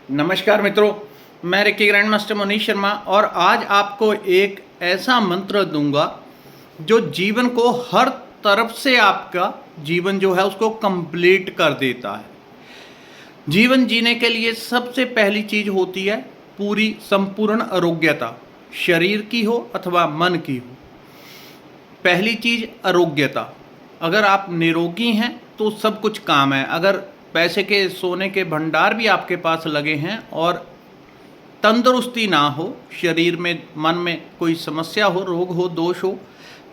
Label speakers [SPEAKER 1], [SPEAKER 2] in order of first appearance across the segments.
[SPEAKER 1] नमस्कार मित्रों, मैं Ricky grand master Manish Sharma और आज आपको एक ऐसा मंत्र दूंगा जो जीवन को हर तरफ से आपका जीवन जो है उसको कंप्लीट कर देता है। जीवन जीने के लिए सबसे पहली चीज होती है पूरी संपूर्ण आरोग्यता, शरीर की हो अथवा मन की हो। पहली चीज आरोग्यता। अगर आप निरोगी हैं तो सब कुछ काम है। अगर पैसे के सोने के भंडार भी आपके पास लगे हैं और तंदुरुस्ती ना हो, शरीर में मन में कोई समस्या हो, रोग हो, दोष हो,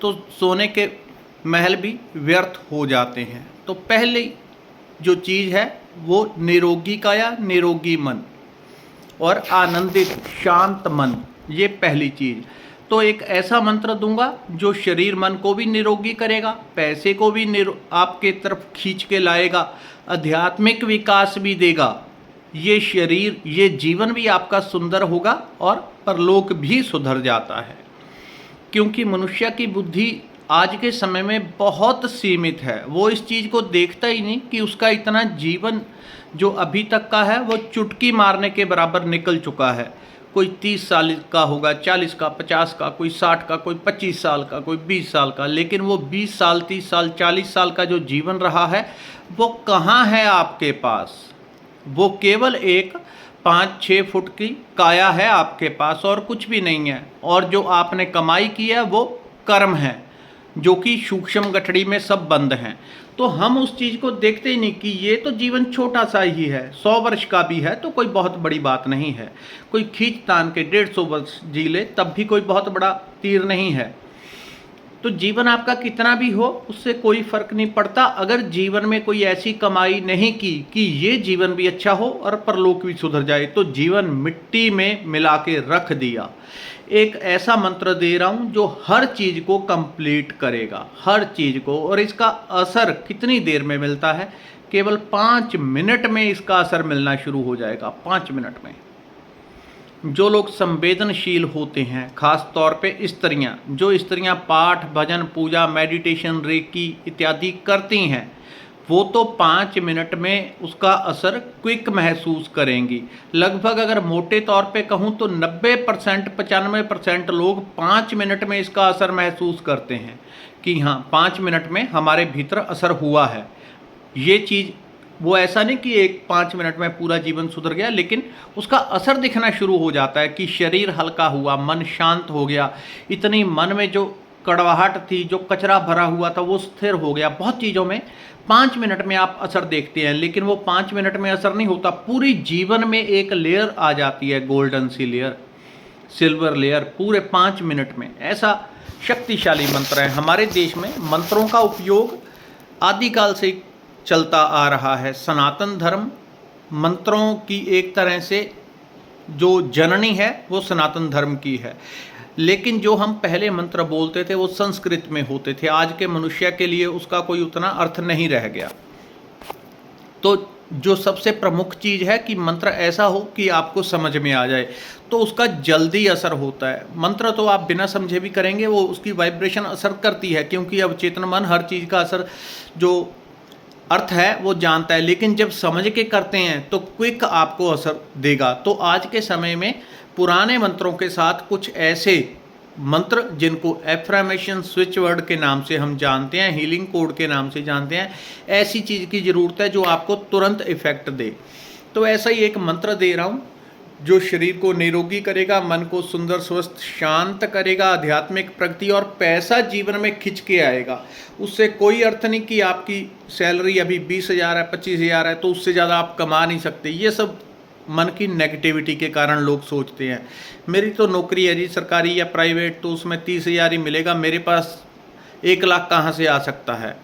[SPEAKER 1] तो सोने के महल भी व्यर्थ हो जाते हैं। तो पहली जो चीज़ है वो निरोगी काया, निरोगी मन और आनंदित शांत मन, ये पहली चीज़। तो एक ऐसा मंत्र दूंगा जो शरीर मन को भी निरोगी करेगा, पैसे को भी आपके तरफ खींच के लाएगा, आध्यात्मिक विकास भी देगा। ये शरीर, ये जीवन भी आपका सुंदर होगा और परलोक भी सुधर जाता है। क्योंकि मनुष्य की बुद्धि आज के समय में बहुत सीमित है। वो इस चीज़ को देखता ही नहीं कि उसका इतना जीवन जो अभी तक का है वो चुटकी मारने के बराबर निकल चुका है। कोई 30 साल का होगा, 40 का, 50 का, कोई 60 का, कोई 25 साल का, कोई 20 साल का, लेकिन वो 20 साल, 30 साल, 40 साल का जो जीवन रहा है वो कहाँ है आपके पास? वो केवल एक 5-6 फुट की काया है आपके पास और कुछ भी नहीं है। और जो आपने कमाई की है वो कर्म है, जो कि सूक्ष्म गठड़ी में सब बंद हैं। तो हम उस चीज़ को देखते ही नहीं कि ये तो जीवन छोटा सा ही है, 100 वर्ष का भी है तो कोई बहुत बड़ी बात नहीं है। कोई खींच तान के 150 वर्ष जी ले तब भी कोई बहुत बड़ा तीर नहीं है। तो जीवन आपका कितना भी हो उससे कोई फर्क नहीं पड़ता, अगर जीवन में कोई ऐसी कमाई नहीं की कि ये जीवन भी अच्छा हो और परलोक भी सुधर जाए, तो जीवन मिट्टी में मिला के रख दिया। एक ऐसा मंत्र दे रहा हूं जो हर चीज को कंप्लीट करेगा, हर चीज को। और इसका असर कितनी देर में मिलता है? केवल 5 मिनट में इसका असर मिलना शुरू हो जाएगा। 5 मिनट में। जो लोग संवेदनशील होते हैं, खास तौर पे स्त्रियां, जो स्त्रियां पाठ, भजन, पूजा, मेडिटेशन, रेकी इत्यादि करती हैं, वो तो 5 मिनट में उसका असर क्विक महसूस करेंगी। लगभग अगर मोटे तौर पे कहूँ तो 90%, 95% लोग 5 मिनट में इसका असर महसूस करते हैं कि हाँ 5 मिनट में हमारे भीतर असर हुआ है। ये चीज़ वो ऐसा नहीं कि 5 मिनट में पूरा जीवन सुधर गया, लेकिन उसका असर दिखना शुरू हो जाता है कि शरीर हल्का हुआ, मन शांत हो गया, इतनी मन में जो कड़वाहट थी, जो कचरा भरा हुआ था वो स्थिर हो गया। बहुत चीज़ों में 5 मिनट में आप असर देखते हैं, लेकिन वो 5 मिनट में असर नहीं होता, पूरी जीवन में एक लेयर आ जाती है, गोल्डन सी लेयर, सिल्वर लेयर, पूरे 5 मिनट में। ऐसा शक्तिशाली मंत्र है। हमारे देश में मंत्रों का उपयोग आदिकाल से चलता आ रहा है। सनातन धर्म मंत्रों की एक तरह से जो जननी है वो सनातन धर्म की है। लेकिन जो हम पहले मंत्र बोलते थे वो संस्कृत में होते थे। आज के मनुष्य के लिए उसका कोई उतना अर्थ नहीं रह गया। तो जो सबसे प्रमुख चीज़ है कि मंत्र ऐसा हो कि आपको समझ में आ जाए, तो उसका जल्दी असर होता है। मंत्र तो आप बिना समझे भी करेंगे, वो उसकी वाइब्रेशन असर करती है, क्योंकि अवचेतन मन हर चीज़ का असर जो अर्थ है वो जानता है। लेकिन जब समझ के करते हैं तो क्विक आपको असर देगा। तो आज के समय में पुराने मंत्रों के साथ कुछ ऐसे मंत्र जिनको एफ्रामेशन स्विच वर्ड के नाम से हम जानते हैं, हीलिंग कोड के नाम से जानते हैं, ऐसी चीज़ की ज़रूरत है जो आपको तुरंत इफेक्ट दे। तो ऐसा ही एक मंत्र दे रहा हूँ जो शरीर को निरोगी करेगा, मन को सुंदर, स्वस्थ, शांत करेगा, आध्यात्मिक प्रगति और पैसा जीवन में खिंच के आएगा। उससे कोई अर्थ नहीं कि आपकी सैलरी अभी 20,000 है, 25,000 है तो उससे ज़्यादा आप कमा नहीं सकते। ये सब मन की नेगेटिविटी के कारण लोग सोचते हैं मेरी तो नौकरी है जी, सरकारी या प्राइवेट, तो उसमें 30,000 ही मिलेगा, मेरे पास 1 लाख कहाँ से आ सकता है?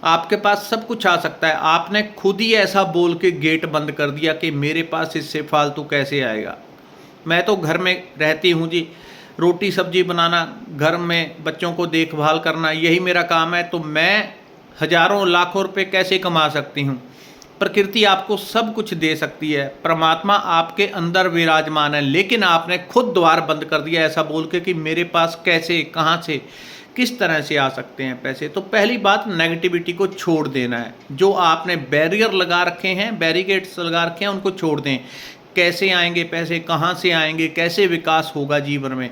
[SPEAKER 1] आपके पास सब कुछ आ सकता है। आपने खुद ही ऐसा बोल के गेट बंद कर दिया कि मेरे पास इससे फालतू कैसे आएगा। मैं तो घर में रहती हूँ जी, रोटी सब्जी बनाना, घर में बच्चों को देखभाल करना, यही मेरा काम है, तो मैं हजारों लाखों रुपए कैसे कमा सकती हूँ? प्रकृति आपको सब कुछ दे सकती है, परमात्मा आपके अंदर विराजमान है, लेकिन आपने खुद द्वार बंद कर दिया ऐसा बोल के कि मेरे पास कैसे, कहाँ से, किस तरह से आ सकते हैं पैसे। तो पहली बात नेगेटिविटी को छोड़ देना है। जो आपने बैरियर लगा रखे हैं, बैरिकेड्स लगा रखे हैं, उनको छोड़ दें। कैसे आएंगे पैसे, कहाँ से आएंगे, कैसे विकास होगा जीवन में,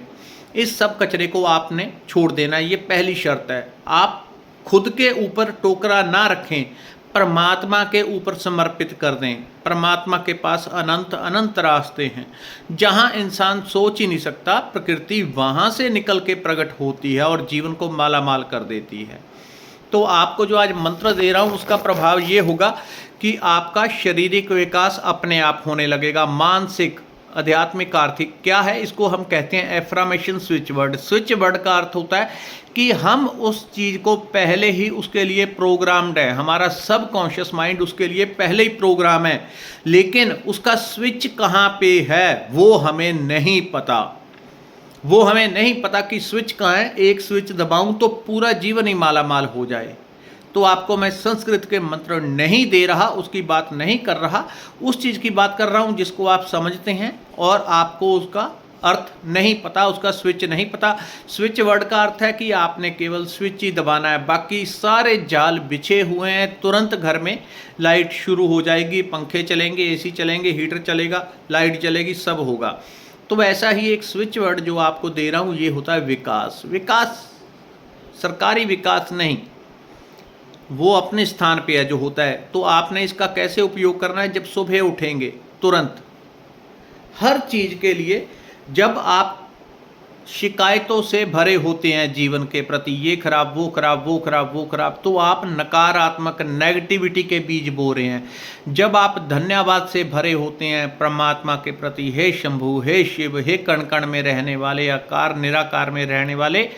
[SPEAKER 1] इस सब कचरे को आपने छोड़ देना है। ये पहली शर्त है। आप खुद के ऊपर टोकरा ना रखें, परमात्मा के ऊपर समर्पित कर दें। परमात्मा के पास अनंत अनंत रास्ते हैं, जहाँ इंसान सोच ही नहीं सकता, प्रकृति वहाँ से निकल के प्रकट होती है और जीवन को मालामाल कर देती है। तो आपको जो आज मंत्र दे रहा हूँ उसका प्रभाव ये होगा कि आपका शारीरिक विकास अपने आप होने लगेगा। मानसिक, आध्यात्मिक, आर्थिक क्या है, इसको हम कहते हैं एफ्रामेशन स्विच वर्ड। स्विच वर्ड का अर्थ होता है कि हम उस चीज़ को पहले ही उसके लिए प्रोग्राम्ड है, हमारा सब कॉन्शियस माइंड उसके लिए पहले ही प्रोग्राम है, लेकिन उसका स्विच कहाँ पे है वो हमें नहीं पता। वो हमें नहीं पता कि स्विच कहाँ है। एक स्विच दबाऊं तो पूरा जीवन ही मालामाल हो जाए। तो आपको मैं संस्कृत के मंत्र नहीं दे रहा, उसकी बात नहीं कर रहा, उस चीज़ की बात कर रहा हूँ जिसको आप समझते हैं और आपको उसका अर्थ नहीं पता, उसका स्विच नहीं पता। स्विच वर्ड का अर्थ है कि आपने केवल स्विच ही दबाना है, बाकी सारे जाल बिछे हुए हैं। तुरंत घर में लाइट शुरू हो जाएगी, पंखे चलेंगे, एसी चलेंगे, हीटर चलेगा, लाइट चलेगी, सब होगा। तो वैसा ही एक स्विच वर्ड जो आपको दे रहा हूँ ये होता है विकास। विकास सरकारी विकास नहीं, वो अपने स्थान पे है जो होता है। तो आपने इसका कैसे उपयोग करना है, जब सुबह उठेंगे तुरंत हर चीज़ के लिए, जब आप शिकायतों से भरे होते हैं जीवन के प्रति, ये खराब, वो खराब, वो खराब, वो खराब, तो आप नकारात्मक नेगेटिविटी के बीज बो रहे हैं। जब आप धन्यवाद से भरे होते हैं परमात्मा के प्रति, हे शंभु, हे शिव, हे कण कण में रहने वाले, आकार निराकार में रहने वाले,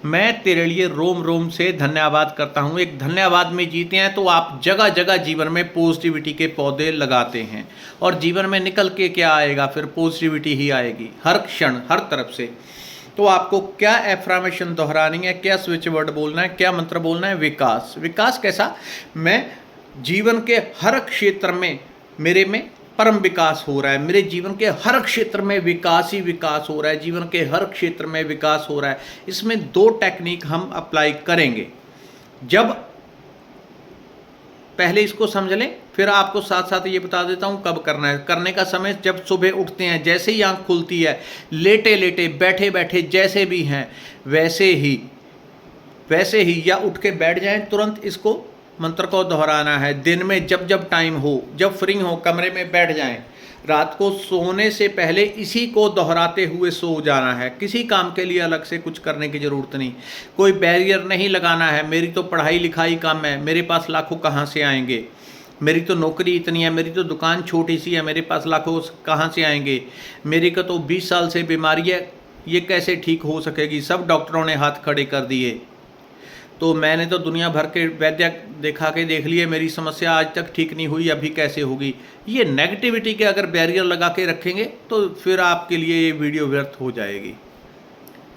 [SPEAKER 1] मैं तेरे लिए रोम रोम से धन्यवाद करता हूँ, एक धन्यवाद में जीते हैं, तो आप जगह जगह जीवन में पॉजिटिविटी के पौधे लगाते हैं और जीवन में निकल के क्या आएगा, फिर पॉजिटिविटी ही आएगी हर क्षण, हर तरफ से। तो आपको क्या एफ्रामेशन दोहरानी है, क्या स्विच वर्ड बोलना है, क्या मंत्र बोलना है, विकास। विकास कैसा, मैं जीवन के हर क्षेत्र में मेरे में परम विकास हो रहा है, मेरे जीवन के हर क्षेत्र में विकास ही विकास हो रहा है, जीवन के हर क्षेत्र में विकास हो रहा है। इसमें दो टेक्निक हम अप्लाई करेंगे। जब पहले इसको समझ लें, फिर आपको साथ साथ ये बता देता हूँ कब करना है। करने का समय जब सुबह उठते हैं, जैसे ही आँख खुलती है, लेटे लेटे, बैठे बैठे, जैसे भी हैं वैसे ही या उठ के बैठ जाएं, तुरंत इसको मंत्र को दोहराना है। दिन में जब जब टाइम हो, जब फ्री हो, कमरे में बैठ जाएं। रात को सोने से पहले इसी को दोहराते हुए सो जाना है। किसी काम के लिए अलग से कुछ करने की ज़रूरत नहीं, कोई बैरियर नहीं लगाना है। मेरी तो पढ़ाई लिखाई कम है, मेरे पास लाखों कहाँ से आएंगे, मेरी तो नौकरी इतनी है, मेरी तो दुकान छोटी सी है, मेरे पास लाखों कहाँ से आएंगे, मेरी का तो 20 साल से बीमारी है, ये कैसे ठीक हो सकेगी, सब डॉक्टरों ने हाथ खड़े कर दिए, तो मैंने तो दुनिया भर के वैद्य दिखा के देख लिए, मेरी समस्या आज तक ठीक नहीं हुई, अभी कैसे होगी। ये नेगेटिविटी के अगर बैरियर लगा के रखेंगे तो फिर आपके लिए ये वीडियो व्यर्थ हो जाएगी।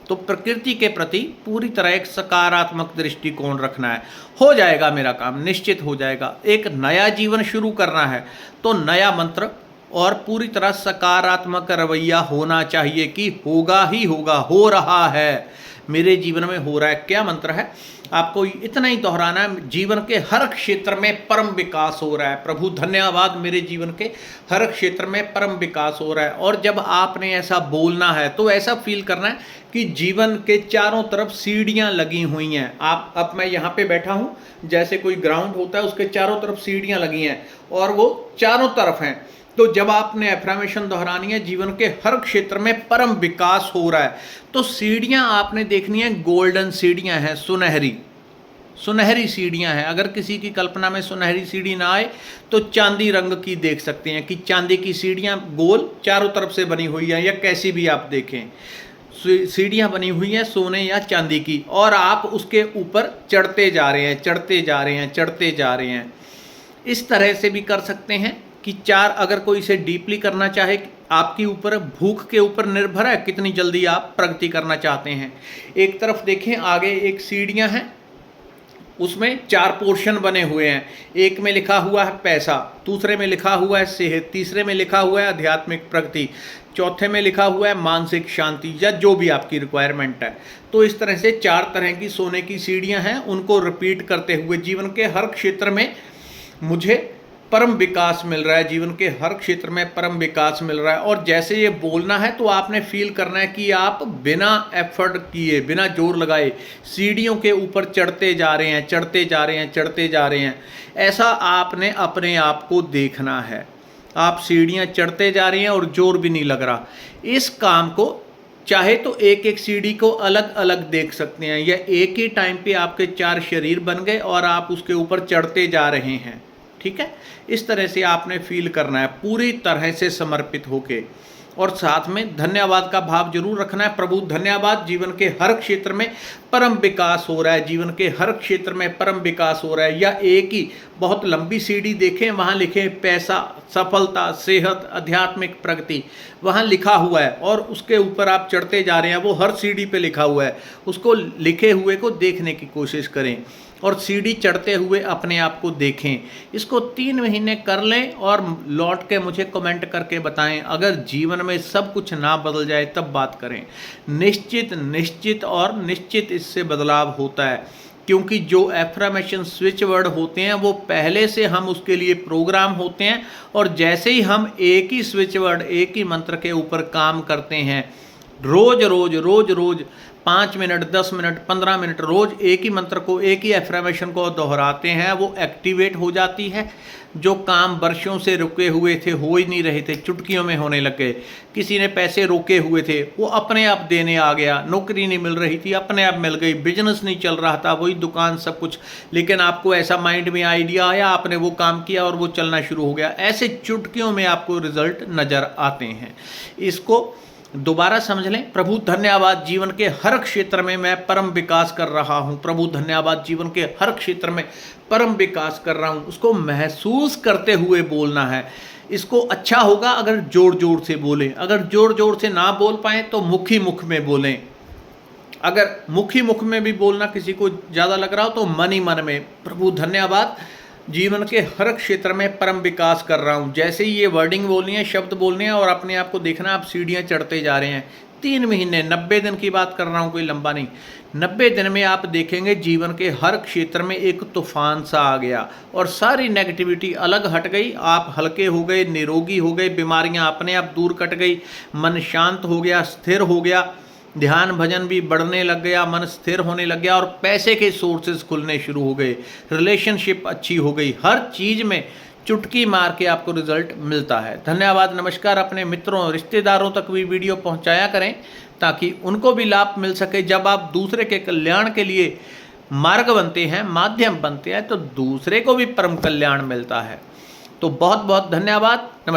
[SPEAKER 1] तो प्रकृति के प्रति पूरी तरह एक सकारात्मक दृष्टिकोण रखना है, हो जाएगा मेरा काम, निश्चित हो जाएगा। एक नया जीवन शुरू करना है तो नया मंत्र और पूरी तरह सकारात्मक रवैया होना चाहिए कि होगा ही होगा, हो रहा है, मेरे जीवन में हो रहा है। क्या मंत्र है, आपको इतना ही दोहराना है, जीवन के हर क्षेत्र में परम विकास हो रहा है। प्रभु धन्यवाद, मेरे जीवन के हर क्षेत्र में परम विकास हो रहा है। और जब आपने ऐसा बोलना है तो ऐसा फील करना है कि जीवन के चारों तरफ सीढ़ियां लगी हुई हैं। अब मैं यहाँ पे बैठा हूँ, जैसे कोई ग्राउंड होता है उसके चारों तरफ सीढ़ियां लगी हैं और वो चारों तरफ हैं। तो जब आपने एफ्रामेशन दोहरानी है, जीवन के हर क्षेत्र में परम विकास हो रहा है, तो सीढ़ियां आपने देखनी है, गोल्डन सीढ़ियां हैं, सुनहरी सीढ़ियां हैं। अगर किसी की कल्पना में सुनहरी सीढ़ी ना आए तो चांदी रंग की देख सकते हैं कि चांदी की सीढ़ियां गोल चारों तरफ से बनी हुई हैं, या कैसी भी आप देखें सीढ़ियां बनी हुई हैं सोने या चांदी की, और आप उसके ऊपर चढ़ते जा रहे हैं, चढ़ते जा रहे हैं, चढ़ते जा रहे हैं। इस तरह से भी कर सकते हैं कि अगर कोई इसे डीपली करना चाहे, आपके ऊपर, भूख के ऊपर निर्भर है कितनी जल्दी आप प्रगति करना चाहते हैं। एक तरफ देखें, आगे एक सीढ़ियां हैं, उसमें 4 पोर्शन बने हुए हैं। एक में लिखा हुआ है पैसा, दूसरे में लिखा हुआ है सेहत, तीसरे में लिखा हुआ है आध्यात्मिक प्रगति, चौथे में लिखा हुआ है मानसिक शांति, या जो भी आपकी रिक्वायरमेंट है। तो इस तरह से 4 तरह की सोने की सीढ़ियां हैं, उनको रिपीट करते हुए जीवन के हर क्षेत्र में मुझे परम विकास मिल रहा है, जीवन के हर क्षेत्र में परम विकास मिल रहा है। और जैसे ये बोलना है तो आपने फील करना है कि आप बिना एफर्ट किए, बिना जोर लगाए सीढ़ियों के ऊपर चढ़ते जा रहे हैं, चढ़ते जा रहे हैं, चढ़ते जा रहे हैं। ऐसा आपने अपने आप को देखना है। आप सीढ़ियाँ चढ़ते जा रही हैं और जोर भी नहीं लग रहा। इस काम को चाहे तो एक एक सीढ़ी को अलग अलग देख सकते हैं, या एक ही टाइम पे आपके 4 शरीर बन गए और आप उसके ऊपर चढ़ते जा रहे हैं। ठीक है, इस तरह से आपने फील करना है, पूरी तरह से समर्पित होके। और साथ में धन्यवाद का भाव जरूर रखना है। प्रभु धन्यवाद, जीवन के हर क्षेत्र में परम विकास हो रहा है, जीवन के हर क्षेत्र में परम विकास हो रहा है। या एक ही बहुत लंबी सीढ़ी देखें, वहाँ लिखें पैसा, सफलता, सेहत, आध्यात्मिक प्रगति, वहाँ लिखा हुआ है और उसके ऊपर आप चढ़ते जा रहे हैं, वो हर सीढ़ी पे लिखा हुआ है। उसको लिखे हुए को देखने की कोशिश करें और सीढ़ी चढ़ते हुए अपने आप को देखें। इसको 3 महीने कर लें और लौट के मुझे कमेंट करके बताएं। अगर जीवन में सब कुछ ना बदल जाए तब बात करें। निश्चित निश्चित और निश्चित इससे बदलाव होता है, क्योंकि जो एफर्मेशन स्विच वर्ड होते हैं वो पहले से हम उसके लिए प्रोग्राम होते हैं। और जैसे ही हम एक ही स्विच वर्ड, एक ही मंत्र के ऊपर काम करते हैं, रोज रोज रोज रोज 5 मिनट, 10 मिनट, 15 मिनट रोज एक ही मंत्र को, एक ही एफर्मेशन को दोहराते हैं, वो एक्टिवेट हो जाती है। जो काम वर्षों से रुके हुए थे, हो ही नहीं रहे थे, चुटकियों में होने लग गए। किसी ने पैसे रोके हुए थे, वो अपने आप देने आ गया। नौकरी नहीं मिल रही थी, अपने आप मिल गई। बिजनेस नहीं चल रहा था, वही दुकान सब कुछ, लेकिन आपको ऐसा माइंड में आइडिया आया, आपने वो काम किया और वो चलना शुरू हो गया। ऐसे चुटकियों में आपको रिजल्ट नज़र आते हैं। इसको दोबारा समझ लें। प्रभु धन्यवाद, जीवन के हर क्षेत्र में मैं परम विकास कर रहा हूँ। प्रभु धन्यवाद, जीवन के हर क्षेत्र में परम विकास कर रहा हूँ। उसको महसूस करते हुए बोलना है। इसको अच्छा होगा अगर जोर जोर से बोलें। अगर जोर जोर से ना बोल पाएँ तो मुखी मुख में बोलें। अगर मुखी मुख में भी बोलना किसी को ज़्यादा लग रहा हो तो मन ही मन में, प्रभु धन्यवाद, जीवन के हर क्षेत्र में परम विकास कर रहा हूँ। जैसे ही ये वर्डिंग बोलनी है, शब्द बोलने हैं और अपने आप को देखना आप सीढ़ियाँ चढ़ते जा रहे हैं। 3 महीने, 90 दिन की बात कर रहा हूँ, कोई लंबा नहीं। 90 दिन में आप देखेंगे जीवन के हर क्षेत्र में एक तूफान सा आ गया और सारी नेगेटिविटी अलग हट गई। आप हल्के हो गए, निरोगी हो गए, बीमारियाँ अपने आप दूर कट गई, मन शांत हो गया, स्थिर हो गया, ध्यान भजन भी बढ़ने लग गया, मन स्थिर होने लग गया और पैसे के सोर्सेज खुलने शुरू हो गए, रिलेशनशिप अच्छी हो गई। हर चीज़ में चुटकी मार के आपको रिजल्ट मिलता है। धन्यवाद, नमस्कार। अपने मित्रों, रिश्तेदारों तक भी वीडियो पहुंचाया करें ताकि उनको भी लाभ मिल सके। जब आप दूसरे के कल्याण के लिए मार्ग बनते हैं, माध्यम बनते हैं, तो दूसरे को भी परम कल्याण मिलता है। तो बहुत बहुत धन्यवाद, नमस्कार।